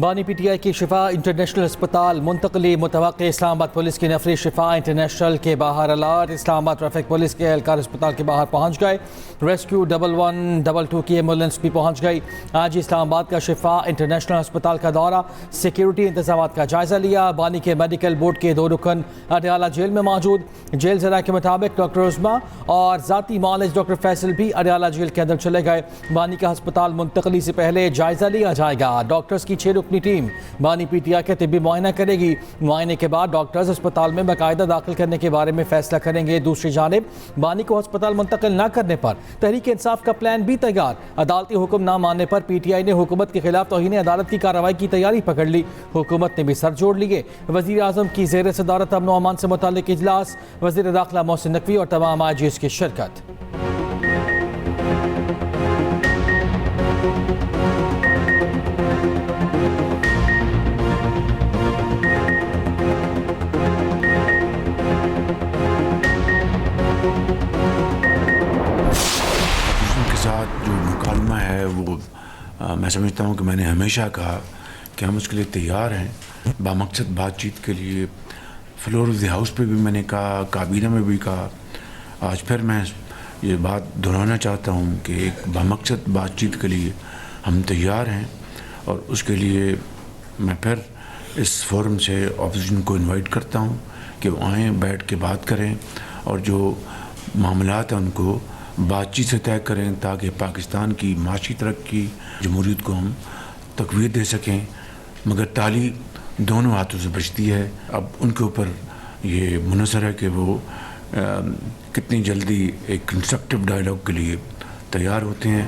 बानी पीटीआई की शिफा इंटरनेशनल अस्पताल मुंतकली मुतवक्किल। इस्लामाबाद पुलिस की नफरी शिफा इंटरनेशनल के बाहर अलर्ट। इस्लामाबाद ट्रैफिक पुलिस के एहलकार अस्पताल के बाहर पहुंच गए। रेस्क्यू 1122 की एम्बुलेंस भी पहुंच गई। आज इस्लामाबाद का शिफा इंटरनेशनल अस्पताल का दौरा, सिक्योरिटी इंतजाम का जायजा लिया। बानी के मेडिकल बोर्ड के 2 रुकन अडयाला जेल में मौजूद। जेल जरा के मुताबिक डॉक्टर उस्मा और ज़ाती मॉलेज डॉक्टर फैसल भी अडयाला जेल के अंदर चले गए। बानी का अस्पताल मुंतकली से पहले जायजा लिया जाएगा। डॉक्टर्स की 6 रुकनी टीम बानी पीटीआई के तिब्बी मुआयना करेगी। मुआयने के बाद डॉक्टर्स अस्पताल में बाकायदा दाखिल करने के बारे में फैसला करेंगे। दूसरी जानिब बानी को अस्पताल मुंतकिल न करने पर तहरीक इंसाफ का प्लान भी तैयार। अदालती हुक्म न मानने पर पीटीआई ने हुकूमत के खिलाफ तौहीन अदालत की कार्रवाई की तैयारी पकड़ ली। हुकूमत ने भी सर जोड़ लिए। वज़ीर आज़म की ज़ेर सदारत अमन व अमान से मुताल्लिक इजलास, वज़ीर दाखिला मोहसिन नकवी और तमाम आईजीएस की शिरकत। साथ जो मुकालमा है वो मैं समझता हूँ कि मैंने हमेशा कहा कि हम उसके लिए तैयार हैं। बामकसद बातचीत के लिए फ्लोर ऑफ द हाउस पे भी मैंने कहा, काबीना में भी कहा। आज फिर मैं ये बात दोहराना चाहता हूँ कि एक बामकसद बातचीत के लिए हम तैयार हैं और उसके लिए मैं फिर इस फोरम से ऑपोजिशन को इनवाइट करता हूँ कि वो आएँ, बैठ के बात करें और जो मामलात हैं उनको बातचीत से तय करें ताकि पाकिस्तान की माशी तरक्की, जमहूरियत को हम तक़वीत दे सकें। मगर ताली दोनों हाथों से बचती है। अब उनके ऊपर ये मुनहसर है कि वो कितनी जल्दी एक कंस्ट्रक्टिव डायलॉग के लिए तैयार होते हैं।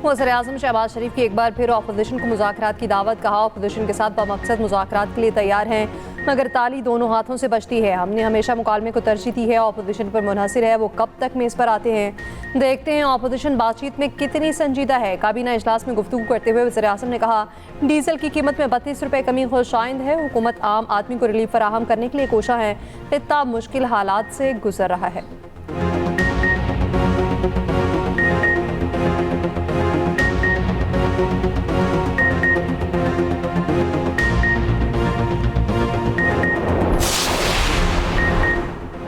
वज़ीर-ए-आज़म शहबाज शरीफ की एक बार फिर अपोजिशन को मुज़ाकरात की दावत। कहा अपोजिशन के साथ बामकसद मुज़ाकरात के लिए तैयार हैं मगर ताली दोनों हाथों से बचती है। हमने हमेशा मुकालमे को तरजीह दी है। अपोजिशन पर मुनहसर है वो कब तक मेज़ पर आते हैं। देखते हैं अपोजिशन बातचीत में कितनी संजीदा है। काबीना इजलास में गुफ्तगू करते हुए वज़ीर-ए-आज़म ने कहा डीजल की कीमत में 32 रुपये कमी खुशाइंद है। हुकूमत आम आदमी को रिलीफ फराहम करने के लिए कोशा है। खित्ता मुश्किल हालात से गुजर रहा है।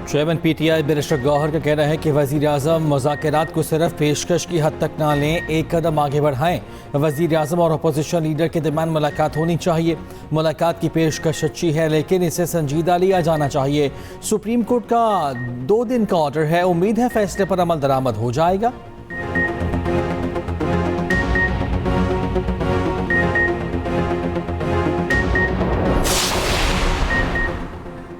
चेयरमैन पीटीआई बैरिस्टर गौहर का कहना है कि वज़ीर आज़म मुज़ाकरात को सिर्फ पेशकश की हद तक ना लें, एक कदम आगे बढ़ाएं। वज़ीर आज़म और अपोजिशन लीडर के दरमियान मुलाकात होनी चाहिए। मुलाकात की पेशकश अच्छी है लेकिन इसे संजीदा लिया जाना चाहिए। सुप्रीम कोर्ट का 2 दिन का ऑर्डर है, उम्मीद है फैसले पर अमल दरामद हो जाएगा।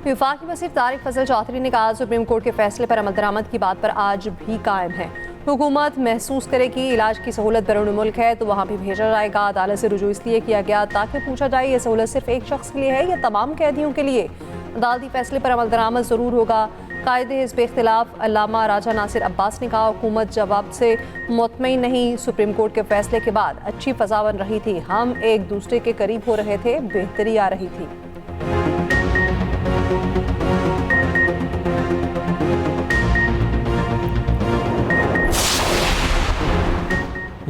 वफाकी वज़ीर तारिक फजल चौधरी ने कहा सुप्रीम कोर्ट के फैसले पर अमल दरामद की बात पर आज भी कायम है। हुकूमत महसूस करे कि इलाज की सहूलत बैरून मुल्क है तो वहाँ भी भेजा जाएगा। अदालत से रुजू इसलिए किया गया ताकि पूछा जाए ये सहूलत सिर्फ एक शख्स के लिए है या तमाम कैदियों के लिए। अदालती फैसले पर अमल दरामद ज़रूर होगा। कायदे हिज़्ब इख्तिलाफ अल्लामा राजा नासिर अब्बास ने कहा हुकूमत जवाब से मुतमईन नहीं। सुप्रीम कोर्ट के फैसले के बाद अच्छी फ़ज़ा बन रही थी, हम एक दूसरे के करीब हो रहे थे, बेहतरी आ रही थी।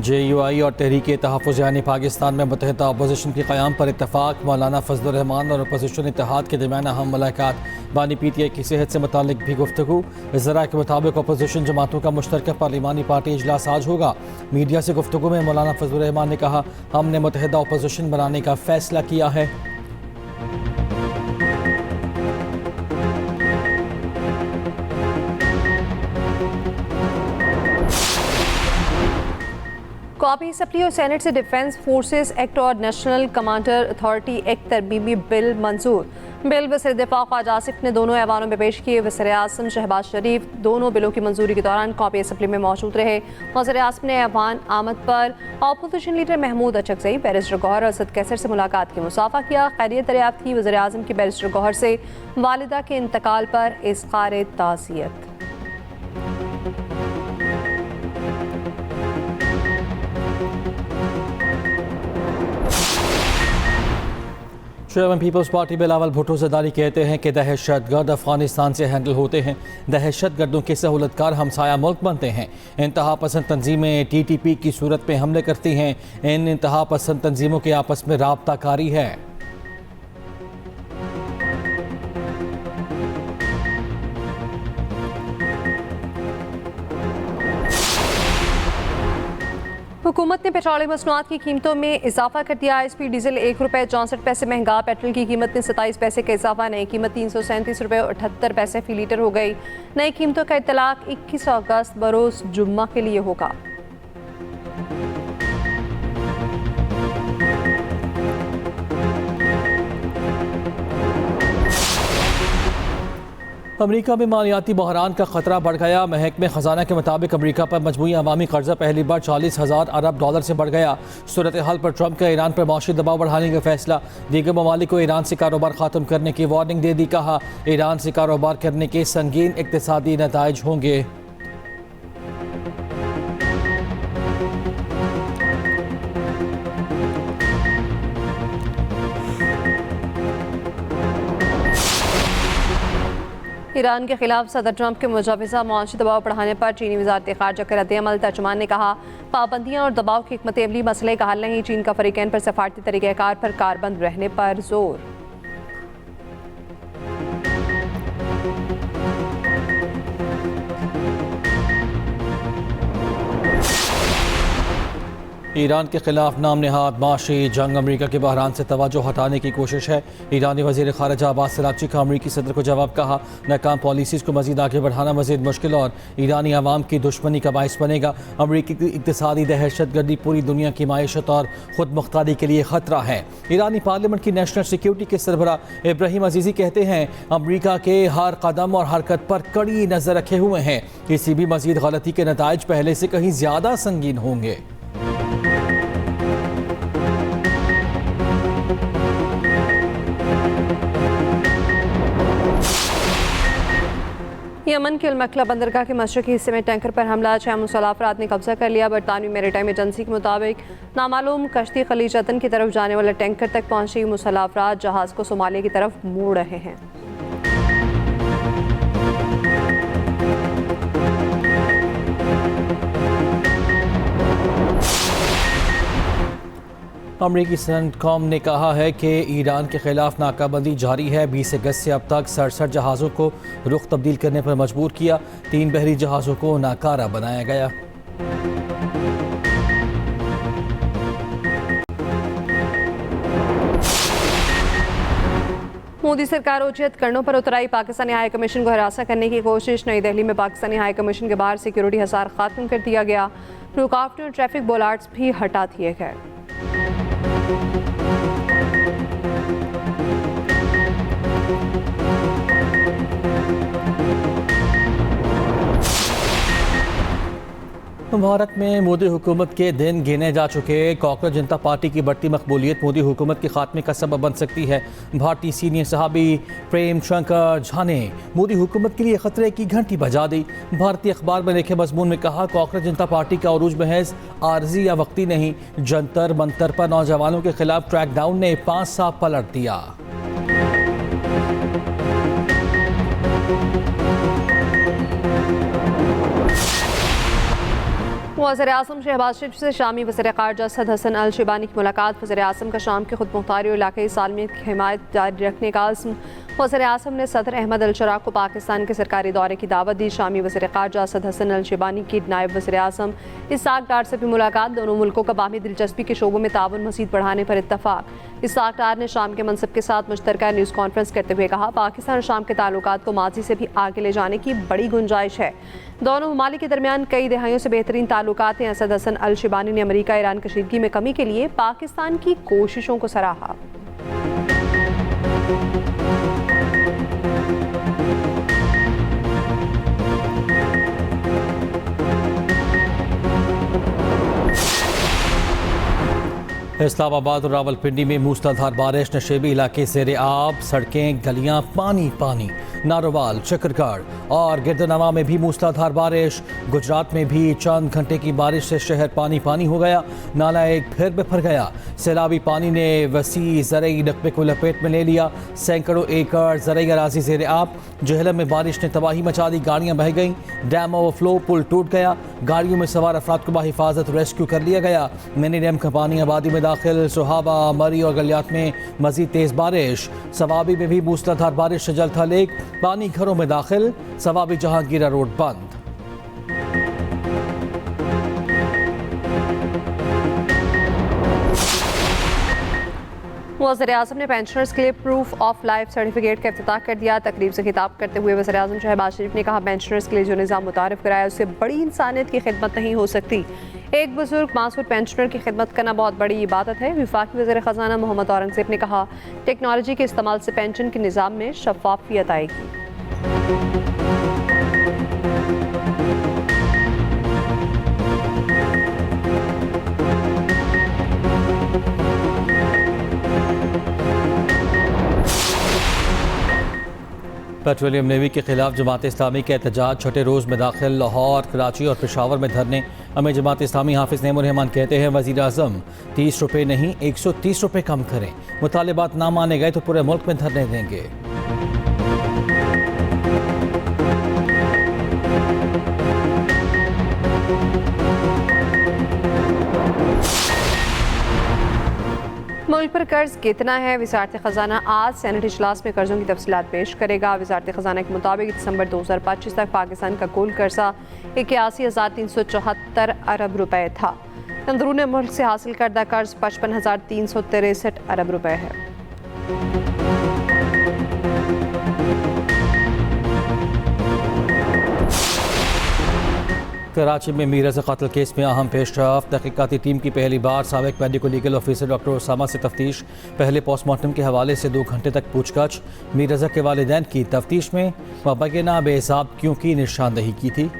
JUI और तहरीक तहफ़्फ़ुज़ यानी पाकिस्तान में मुत्तहिदा अपोजिशन के क़याम पर इत्तफ़ाक़। मौलाना फजलुर रहमान और अपोजिशन इत्तेहाद के दरमियान अहम मुलाकात। बानी पीटीआई की सेहत से मुताल्लिक़ भी गुफ्तगू। ज़रा के मुताबिक अपोजिशन जमातों का मुश्तरका पार्लिमानी पार्टी इजलास आज होगा। मीडिया से गुफ्तगू में मौलाना फजलुर रहमान ने कहा हमने मुत्तहिदा अपोजिशन बनाने का फ़ैसला किया है। कॉपी सप्ली और सेनेट से डिफेंस फोर्सेस एक्ट और नेशनल कमांडर अथॉरिटी एक्ट तरमीमी बिल मंजूर। बिल वज़ीर दिफ़ा ख्वाजा आसिफ ने दोनों ऐवानों में पेश किए। वज़ीर-ए-आज़म शहबाज शरीफ दोनों बिलों की मंजूरी के दौरान कॉपी असम्बली में मौजूद रहे। वज़ीर-ए-आज़म ने ऐवान आमद पर opposition leader Mahmood Achakzai, barrister Gohar और असद कैसर से मुलाकात की, मुसाफा किया, खैरियत दरियाफ्त की। वज़ीर-ए-आज़म की बैरिस्टर गौहर से वालिदा के इंतकाल पर इज़हार ताज़ियत। Chairman Peoples Party Bilawal Bhutto Zardari कहते हैं कि दहशतगर्द अफगानिस्तान से हैंडल होते हैं। दहशतगर्दों के सहूलतकार हमसाया मुल्क बनते हैं। इंतहा पसंद तंजीमें TTP की सूरत में हमले करती हैं। इन इंतहा पसंद तंजीमों के आपस में राबता कारी है। हुकूमत ने पेट्रोलियम मसनूआत की कीमतों में इजाफा कर दिया। ISP डीजल ₹1.64 महंगा, पेट्रोल की कीमत में 27 पैसे का इजाफा, नई कीमत ₹337.78 फी लीटर हो गई। नई कीमतों का इतलाक 21 अगस्त बरोज़ जुम्मा के लिए होगा। अमरीका में मालियाती बहरान का खतरा बढ़ गया। महकमे खजाना के मुताबिक अमरीका पर मजमूई अवामी कर्जा पहली बार 40,000 अरब डॉलर से बढ़ गया। सूरत हाल पर ट्रंप का ईरान पर माशी दबाव बढ़ाने का फैसला। दीगर ममालिक को ईरान से कारोबार ख़त्म करने की वार्निंग दे दी। कहा ईरान से कारोबार करने के संगीन इक़्तिसादी नताइज होंगे। ईरान के खिलाफ सदर ट्रंप के मुजवज़ा मुआशी दबाव बढ़ाने पर चीनी वज़ारत ख़ारजा के रद्द-ए-अमल तर्जुमान ने कहा पाबंदियाँ और दबाव की हिकमत अमली मसले का हल नहीं। चीन का फ़रीक़ैन पर सफ़ारती तरीक़ाकार पर कारबंद रहने पर जोर। ईरान के खिलाफ नाम नहाद माशी जंग अमरीका के बहरान से तवज्जो हटाने की कोशिश है। ईरानी वज़ीर ख़ारिजा अब्बास अराग़ची का अमरीकी सदर को जवाब। कहा नाकाम पॉलिसीज़ को मज़ीद आगे बढ़ाना मज़ीद मुश्किल और ईरानी अवाम की दुश्मनी का बाइस बनेगा। अमरीकी की इक़्तिसादी दहशतगर्दी पूरी दुनिया की माईशत और ख़ुद मुख्तारी के लिए ख़तरा है। ईरानी पार्लियामेंट की नेशनल सिक्योरिटी के सरबरा इब्राहिम अजीज़ी कहते हैं अमरीका के हर कदम और हरकत पर कड़ी नज़र रखे हुए हैं। किसी भी मज़ीद गलती के नताइज पहले से कहीं ज़्यादा संगीन होंगे। यमन के अल-मकला बंदरगाह के मशरक़ी हिस्से में टैंकर पर हमला, 6 मुसल्लह अफराद ने कब्जा कर लिया। बरतानवी मैरीटाइम एजेंसी के मुताबिक नामालूम कश्ती खलीज अदन की तरफ जाने वाले टैंकर तक पहुंची मुसल्लह अफराद जहाज़ को सोमालिया की तरफ मोड़ रहे हैं। अमरीकी सेंटकॉम ने कहा है कि ईरान के खिलाफ नाकाबंदी जारी है। 20 अगस्त से अब तक 67 जहाज़ों को रुख तब्दील करने पर मजबूर किया। 3 बहरी जहाज़ों को नाकारा बनाया गया। मोदी सरकार उचित कारणों पर उतराई। पाकिस्तानी हाई कमीशन को हरासा करने की कोशिश। नई दिल्ली में पाकिस्तानी हाई कमीशन के बाहर सिक्योरिटी हिसार खत्म कर दिया गया। रुकावटें और ट्रैफिक बोलार्ड्स भी हटा दिए गए। भारत में मोदी हुकूमत के दिन गिने जा चुके। कांग्रेस जनता पार्टी की बढ़ती मकबूलियत मोदी हुकूमत के खात्मे का सबब बन सकती है। भारतीय सीनियर सहाबी प्रेम शंकर झा ने मोदी हुकूमत के लिए खतरे की घंटी बजा दी। भारतीय अखबार में लिखे मजमून में कहा कांग्रेस जनता पार्टी का अरूज महज आर्जी या वक्ती नहीं। जंतर मंतर पर नौजवानों के खिलाफ क्रैकडाउन ने 5 साल पलट दिया। वज़ीर आज़म शहबाज शरीफ से शामी वज़ीर ख़ारजा असद हसन अल शिबानी की मुलाकात। वज़ीर आज़म का शाम की खुद मुख्तारी और इलाक़ाई सालमियत की हिमायत जारी रखने का आज़म। वज़ीर आज़म ने सदर अहमद अल शरा को पाकिस्तान के सरकारी दौरे की दावत दी। शामी वज़ीर ख़ारजा असद हसन अल शिबानी की नायब वज़ीर आज़म इसहाक़ डार से भी मुलाकात। दोनों मुल्कों का बाहमी दिलचस्पी के शोबों में ताउन मज़ीद बढ़ाने पर इत्तफ़ाक़। इसहाक़ डार ने शाम के मनसब के साथ मुश्तरका न्यूज़ कॉन्फ्रेंस करते हुए कहा पाकिस्तान और शाम के ताल्लुकात को माजी से भी आगे ले जाने की बड़ी गुंजाइश है। दोनों ममालिक के दरमियान कई दहाइयों से बेहतरीन ताल्लुकात हैं। असद हसन अल शिबानी ने अमरीका ईरान कशीदगी में कमी के लिए पाकिस्तान की कोशिशों को सराहा। इस्लामाबाद और रावलपिंडी में मूसलाधार बारिश, नशेबी इलाके ज़ेरे आब, सड़कें गलियां पानी पानी। नारोवाल, चक्करगढ़ और गिरदनवा में भी मूसलाधार बारिश। गुजरात में भी चंद घंटे की बारिश से शहर पानी पानी हो गया। नाला एक फिर बिफर गया। सैलाबी पानी ने वसी ज़रई रकबे को लपेट में ले लिया। सैकड़ों एकड़ ज़रई अराजी ज़ेर आब। जहलम में बारिश ने तबाही मचा दी, गाड़ियाँ बह गईं। डैम ओवरफ्लो, पुल टूट गया। गाड़ियों में सवार अफराद को बाहिफाजत रेस्क्यू कर लिया गया। मिनी डैम का पानी आबादी में दाखिल। सोहाबा, मरी और गलियात में मजीद तेज बारिश। सवाबी में भी मूसलाधार बारिश से जल था लेक। पानी घरों में दाखिल। सवाबी जहांगीरा रोड बंद। वज़ीर-ए-आज़म ने पेंशनर्स के लिए प्रूफ ऑफ लाइफ सर्टिफिकेट का इफ्तिताह कर दिया। तकरीब से खिताब करते हुए वज़ीर-ए-आज़म शहबाज शरीफ ने कहा, पेंशनर्स के लिए जो निज़ाम मुतारिफ कराया उससे बड़ी इंसानियत की खिदमत नहीं हो सकती। एक बुजुर्ग मासूर पेंशनर की खिदमत करना बहुत बड़ी इबादत है। वफाकी वज़ीर ख़ज़ाना मोहम्मद औरंगज़ेब ने कहा, टेक्नोलॉजी के इस्तेमाल से पेंशन के निज़ाम में शफाफियत आएगी। पेट्रोलियम नेवी के खिलाफ जमात इस्लामी के एहतजाज छठे रोज़ में दाखिल। लाहौर, कराची और पेशावर में धरने। अमीर जमात इस्लामी हाफिज़ नईमुर रहमान कहते हैं, वज़ीर आज़म 30 रुपये नहीं 130 रुपये कम करें। मुतालिबात ना माने गए तो पूरे मुल्क में धरने देंगे। मुल्क पर कर्ज कितना है? वज़ारत ख़ज़ाना आज सेनेट इजलास में कर्जों की तफसीलात पेश करेगा। वज़ारत ख़ज़ाना के मुताबिक दिसंबर 2025 तक पाकिस्तान का कुल कर्जा 81,374 अरब रुपए था। अंदरून मुल्क से हासिल करदा कर्ज 55,363 अरब रुपए है। कराची में मीर रज़ा कत्ल केस में अहम पेशरफ्त। तहकीकाती टीम की पहली बार साबिक medico legal officer doctor Usama से तफ्तीश। पहले पोस्टमार्टम के हवाले से 2 घंटे तक पूछताछ। मीर रज़ा के वालिदैन की तफ्तीश में मुबैना बेहिसाब क्यों की निशानदही की थी।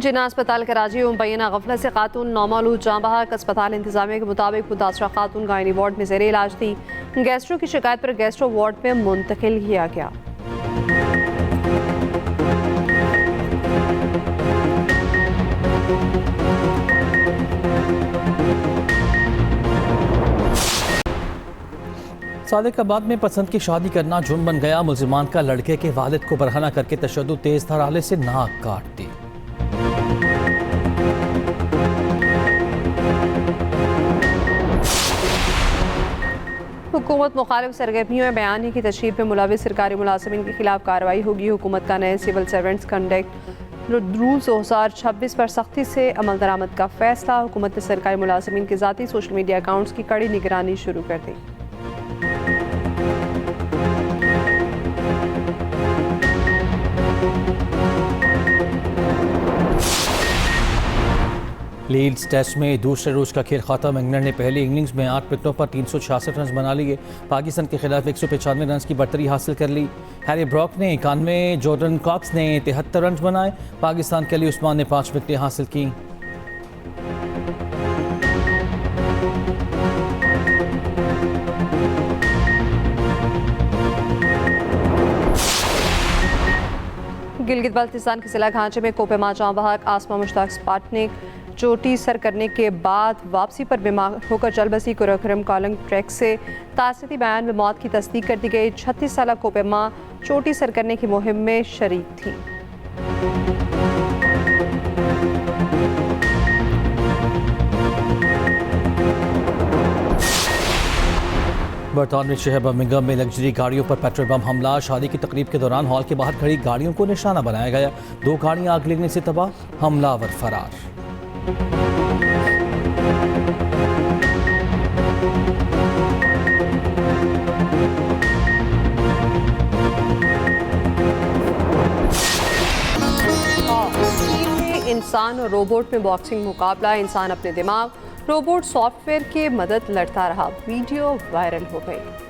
जिना अस्पताल कराची में मुबैना गफलत से खातून नौमालूद जाँ बहक। अस्पताल इंतजामिया के मुताबिक मुतासरा खातून गायनी वार्ड में ज़ेर इलाज थी। गैस्ट्रो की शिकायत पर गैस्ट्रो वार्ड में मुंतकिल किया गया। सादिकाबाद में पसंद की शादी करना जुर्म बन गया। मुल्जिमान का लड़के के वालिद को बरहना करके तशद्दुद तेज धार आले से नाक काट दी। हुकूमत मुखालिफ सरगर्मियों में बयानी की तशरीह में मुलविस सरकारी मुलाजिमीन के खिलाफ कार्रवाई होगी। हुकूमत का नए सिविल सर्वेंट्स कंडक्ट रूल्स 2026 पर सख्ती से अमल दरामद का फैसला। हुकूमत ने सरकारी मुलाजिमीन के ज़ाती सोशल मीडिया अकाउंट्स की कड़ी निगरानी शुरू कर दी। लीड्स टेस्ट में दूसरे रोज का खेल खत्म। इंग्लैंड ने पहली इनिंग्स में 8 विकेटों पर 366 रन बना लिए। पाकिस्तान के खिलाफ 195 रन की बढ़तरी हासिल कर ली। हैरी ब्रॉक ने 91, जॉर्डन कॉक्स ने 73 रन बनाए। पाकिस्तान के लिए उस्मान ने 5 विकेटें हासिल की। गिलगित बाल्तिस्तान के जिला घांचे में कोपेमा जाँ बहक। आसमा मुश्ताक स्पाटनिक चोटी सर करने के बाद वापसी पर बीमार होकर चल बसी। कुरक्रम कॉलिंग ट्रैक से तासीती बयान में मौत की तस्दीक कर दी गई। 36 साल कोपेमा चोटी सर करने की मुहिम में शरीक थी। बरतानवी शहर बर्मिंघम में लग्जरी गाड़ियों पर पेट्रोल बम हमला। शादी की तकरीब के दौरान हॉल के बाहर खड़ी गाड़ियों को निशाना बनाया गया। 2 गाड़ियां आग लगने से तबाह, हमलावर फरार। इंसान और रोबोट में बॉक्सिंग मुकाबला। इंसान अपने दिमाग, रोबोट सॉफ्टवेयर की मदद लड़ता रहा। वीडियो वायरल हो गई।